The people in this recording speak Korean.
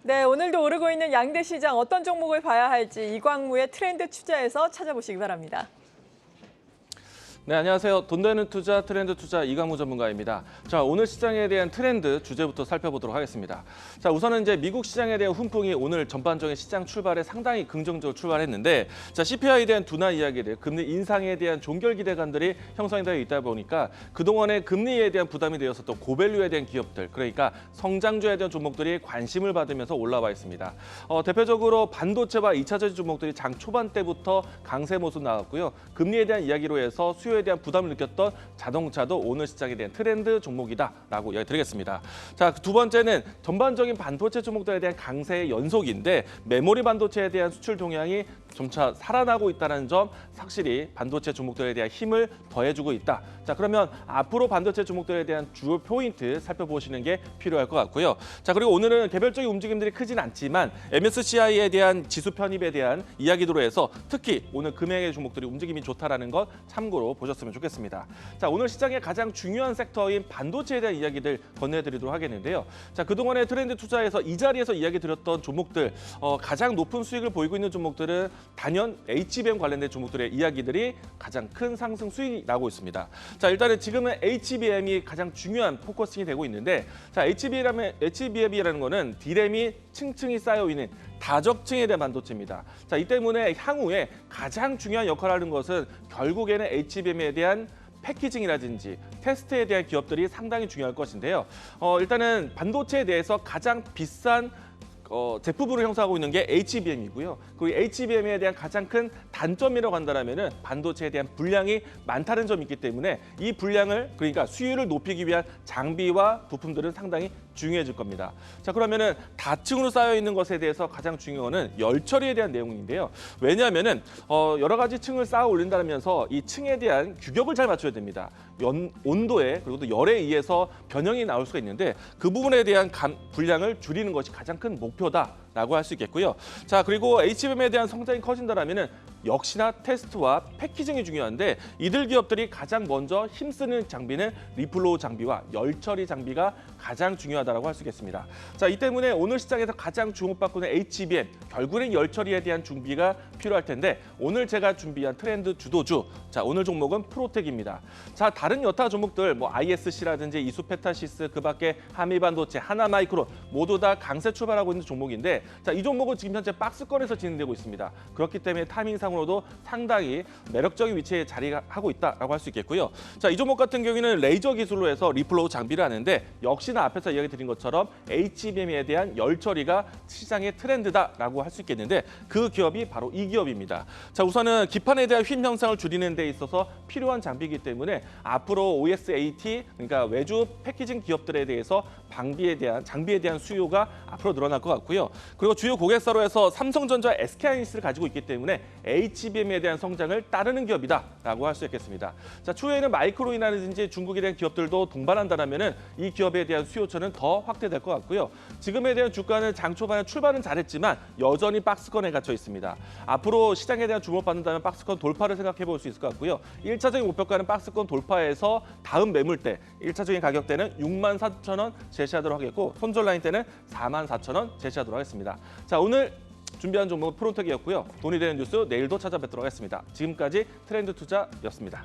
네, 오늘도 오르고 있는 양대 시장 어떤 종목을 봐야 할지 이광무의 트렌드 투자에서 찾아보시기 바랍니다. 네, 안녕하세요. 돈 되는 투자, 트렌드 투자 이광무 전문가입니다. 자, 오늘 시장에 대한 트렌드 주제부터 살펴보도록 하겠습니다. 자, 우선은 이제 미국 시장에 대한 훈풍이 오늘 전반적인 시장 출발에 상당히 긍정적으로 출발했는데, 자, CPI에 대한 둔화 이야기들, 금리 인상에 대한 종결 기대감들이 형성되어 있다 보니까 그동안의 금리에 대한 부담이 되었었던 고밸류에 대한 기업들, 그러니까 성장주에 대한 종목들이 관심을 받으면서 올라와 있습니다. 대표적으로 반도체와 2차 전지 종목들이 장 초반 때부터 강세 모습 나왔고요. 금리에 대한 이야기로 해서 수요에 대한 부담을 느꼈던 자동차도 오늘 시장에 대한 트렌드 종목이다라고 이야기 드리겠습니다. 자, 두 번째는 전반적인 반도체 종목들에 대한 강세의 연속인데 메모리 반도체에 대한 수출 동향이 점차 살아나고 있다는 점 확실히 반도체 종목들에 대한 힘을 더해주고 있다. 자, 그러면 앞으로 반도체 종목들에 대한 주요 포인트 살펴보시는 게 필요할 것 같고요. 자, 그리고 오늘은 개별적인 움직임들이 크진 않지만 MSCI에 대한 지수 편입에 대한 이야기로 해서 특히 오늘 금액의 종목들이 움직임이 좋다라는 것 참고로 보셨으면 좋겠습니다. 자, 오늘 시장의 가장 중요한 섹터인 반도체에 대한 이야기들 건네드리도록 하겠는데요. 자, 그동안의 트렌드 투자에서 이 자리에서 이야기 드렸던 종목들, 가장 높은 수익을 보이고 있는 종목들은 단연 HBM 관련된 종목들의 이야기들이 가장 큰 상승 수익이 나고 있습니다. 자, 일단은 지금은 HBM이 가장 중요한 포커싱이 되고 있는데, 자, HBM이라는 거는 D램이 층층이 쌓여 있는 다적층에 대한 반도체입니다. 자, 이 때문에 향후에 가장 중요한 역할을 하는 것은 결국에는 HBM에 대한 패키징이라든지 테스트에 대한 기업들이 상당히 중요할 것인데요. 일단은 반도체에 대해서 가장 비싼 제품으로 형성하고 있는 게 HBM이고요. 그리고 HBM에 대한 가장 큰 단점이라고 한다면은 반도체에 대한 분량이 많다는 점이 있기 때문에 이 분량을, 그러니까 수율을 높이기 위한 장비와 부품들은 상당히 중요해질 겁니다. 자, 그러면은 다층으로 쌓여 있는 것에 대해서 가장 중요한 거는 열 처리에 대한 내용인데요. 왜냐하면은 여러 가지 층을 쌓아 올린다면서 이 층에 대한 규격을 잘 맞춰야 됩니다. 온도에 그리고 또 열에 의해서 변형이 나올 수가 있는데 그 부분에 대한 분량을 줄이는 것이 가장 큰 목표다라고 할 수 있겠고요. 자, 그리고 HBM에 대한 성장이 커진다라면은 역시나 테스트와 패키징이 중요한데 이들 기업들이 가장 먼저 힘쓰는 장비는 리플로우 장비와 열 처리 장비가 가장 중요하다고 할 수 있겠습니다. 자, 이 때문에 오늘 시장에서 가장 주목받고 있는 HBM, 결국엔 열 처리에 대한 준비가 필요할 텐데 오늘 제가 준비한 트렌드 주도주, 자, 오늘 종목은 프로텍입니다. 자, 다른 여타 종목들 뭐 ISC라든지 이수페타시스, 그밖에 한미반도체, 하나마이크론 모두 다 강세 출발하고 있는 종목인데, 자, 이 종목은 지금 현재 박스권에서 진행되고 있습니다. 그렇기 때문에 타이밍상으로도 상당히 매력적인 위치에 자리하고 있다라고 할 수 있겠고요. 자, 이 종목 같은 경우에는 레이저 기술로 해서 리플로우 장비를 하는데 역시나 앞에서 이야기 드린 것처럼 HBM에 대한 열 처리가 시장의 트렌드다라고 할 수 있겠는데 그 기업이 바로 이 기업입니다. 자, 우선은 기판에 대한 휨 형상을 줄이는 데 있어서 필요한 장비이기 때문에 앞으로 OSAT, 그러니까 외주 패키징 기업들에 대해서 장비에 대한 수요가 앞으로 늘어날 것 같고요. 그리고 주요 고객사로 해서 삼성전자, SK하이닉스를 가지고 있기 때문에 HBM에 대한 성장을 따르는 기업이다라고 할 수 있겠습니다. 자, 추후에는 마이크론이라든지 중국에 대한 기업들도 동반한다면은 이 기업에 대한 수요처는 더 확대될 것 같고요. 지금에 대한 주가는 장 초반에 출발은 잘했지만 여전히 박스권에 갇혀 있습니다. 앞으로 시장에 대한 주목받는다면 박스권 돌파를 생각해 볼 수 있을 것 같고요. 1차적인 목표가는 박스권 돌파해서 다음 매물대, 1차적인 가격대는 64,000원 제시하도록 하겠고 손절 라인 때는 44,000원 제시하도록 하겠습니다. 자, 오늘 준비한 종목은 프로텍이었고요. 돈이 되는 뉴스 내일도 찾아뵙도록 하겠습니다. 지금까지 트렌드 투자였습니다.